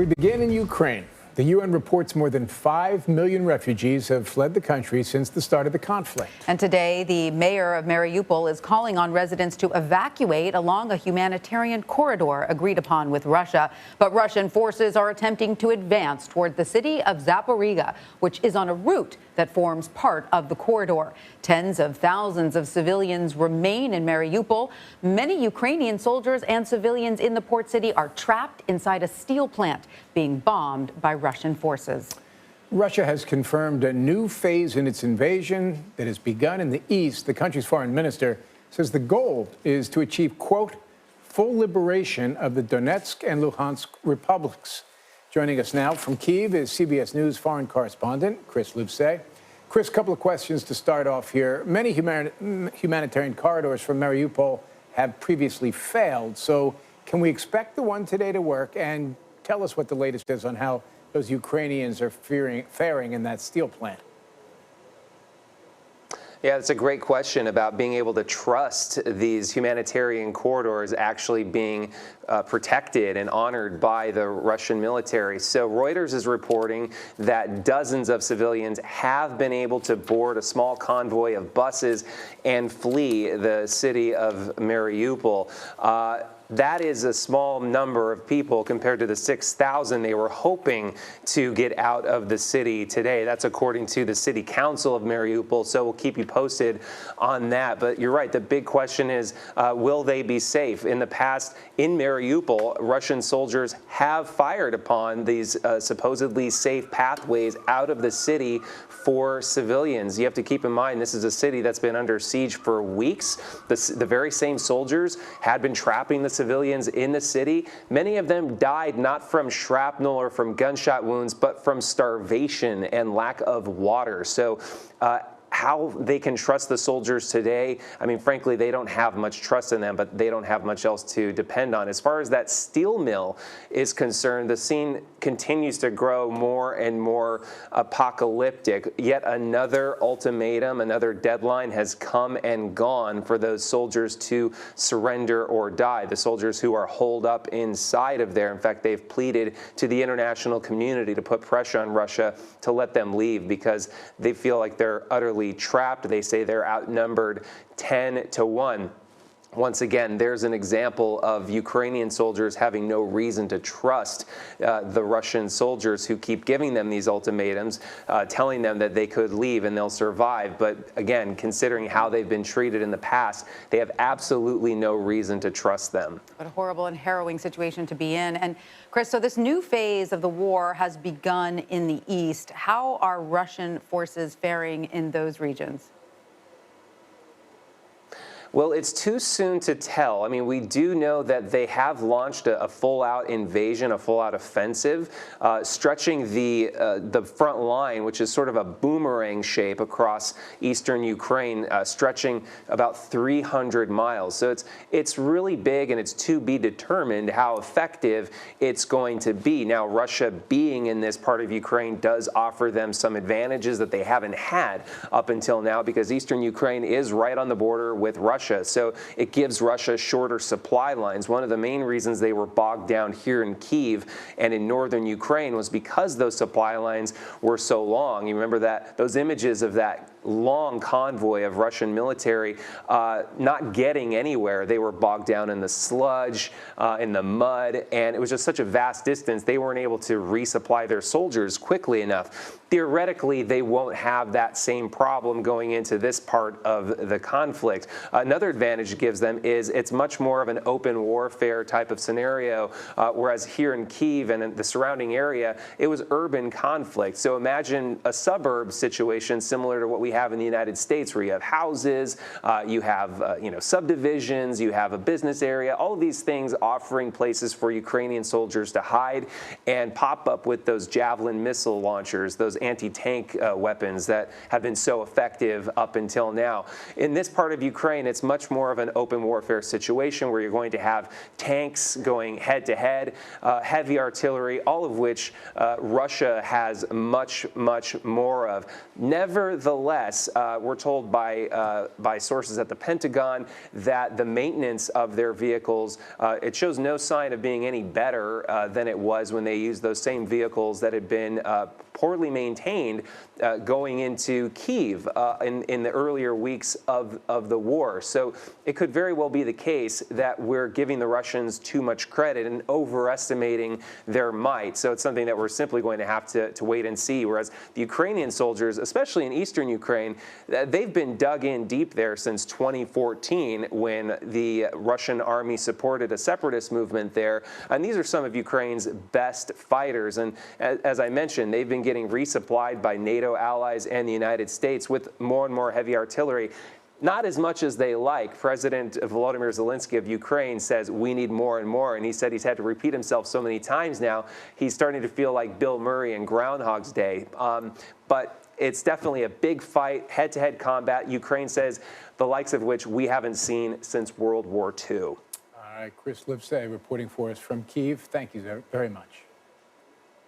We begin in Ukraine. The UN reports more than 5 million refugees have fled the country since the start of the conflict. And today, the mayor of Mariupol is calling on residents to evacuate along a humanitarian corridor agreed upon with Russia. But Russian forces are attempting to advance toward the city of Zaporizhzhia, which is on a route that forms part of the corridor. Tens of thousands of civilians remain in Mariupol. Many Ukrainian soldiers and civilians in the port city are trapped inside a steel plant being bombed by Russian forces. Russia has confirmed a new phase in its invasion that has begun in the east. The country's foreign minister says the goal is to achieve, quote, full liberation of the Donetsk and Luhansk republics. Joining us now from Kyiv is CBS News foreign correspondent Chris Livesay. Chris, a couple of questions to start off here. Many humanitarian corridors from Mariupol have previously failed. So can we expect the one today to work? And tell us what the latest is on how those Ukrainians are faring in that steel plant. Yeah, that's a great question about being able to trust these humanitarian corridors actually being protected and honored by the Russian military. So Reuters is reporting that dozens of civilians have been able to board a small convoy of buses and flee the city of Mariupol. That is a small number of people compared to the 6,000 they were hoping to get out of the city today. That's according to the city council of Mariupol, so we'll keep you posted on that. But you're right, the big question is, will they be safe? In the past, in Mariupol, Russian soldiers have fired upon these supposedly safe pathways out of the city for civilians. You have to keep in mind, this is a city that's been under siege for weeks. The very same soldiers had been trapping the civilians in the city. Many of them died not from shrapnel or from gunshot wounds, but from starvation and lack of water. So how they can trust the soldiers today, I mean, frankly, they don't have much trust in them, but they don't have much else to depend on. As far as that steel mill is concerned, the scene continues to grow more and more apocalyptic. Yet another ultimatum, another deadline has come and gone for those soldiers to surrender or die. The soldiers who are holed up inside of there. In fact, they've pleaded to the international community to put pressure on Russia to let them leave because they feel like they're utterly trapped. They say they're outnumbered 10-1. Once again, there's an example of Ukrainian soldiers having no reason to trust the Russian soldiers who keep giving them these ultimatums, telling them that they could leave and they'll survive. But again, considering how they've been treated in the past, they have absolutely no reason to trust them. What a horrible and harrowing situation to be in. And Chris, so this new phase of the war has begun in the east. How are Russian forces faring in those regions? Well, it's too soon to tell. I mean, we do know that they have launched a full-out invasion, a full-out offensive, stretching the front line, which is sort of a boomerang shape across eastern Ukraine, stretching about 300 miles. So it's really big, and it's to be determined how effective it's going to be. Now, Russia being in this part of Ukraine does offer them some advantages that they haven't had up until now because eastern Ukraine is right on the border with Russia. So it gives Russia shorter supply lines. One of the main reasons they were bogged down here in Kyiv and in northern Ukraine was because those supply lines were so long. You remember that those images of that long convoy of Russian military not getting anywhere. They were bogged down in the sludge, in the mud, and it was just such a vast distance. They weren't able to resupply their soldiers quickly enough. Theoretically, they won't have that same problem going into this part of the conflict. Another advantage it gives them is it's much more of an open warfare type of scenario, whereas here in Kyiv and in the surrounding area, it was urban conflict. So imagine a suburb situation similar to what we have in the United States, where you have houses, you have subdivisions, you have a business area, all of these things offering places for Ukrainian soldiers to hide and pop up with those Javelin missile launchers, those anti-tank weapons that have been so effective up until now. In this part of Ukraine, it's much more of an open warfare situation where you're going to have tanks going head-to-head, heavy artillery, all of which Russia has much, much more of. Nevertheless, U.S. We're told by sources at the Pentagon that the maintenance of their vehicles, it shows no sign of being any better than it was when they used those same vehicles that had been poorly maintained going into Kyiv in the earlier weeks of the war. So it could very well be the case that we're giving the Russians too much credit and overestimating their might. So it's something that we're simply going to have to wait and see. Whereas the Ukrainian soldiers, especially in eastern Ukraine, they've been dug in deep there since 2014 when the Russian army supported a separatist movement there. And these are some of Ukraine's best fighters. And as I mentioned, they've been getting resupplied by NATO allies and the United States with more and more heavy artillery. Not as much as they like. President Volodymyr Zelensky of Ukraine says we need more and more, and he said he's had to repeat himself so many times now, he's starting to feel like Bill Murray in Groundhog's Day. But it's definitely a big fight, head-to-head combat, Ukraine says, the likes of which we haven't seen since World War II. All right, Chris Livesay reporting for us from Kyiv. Thank you very much.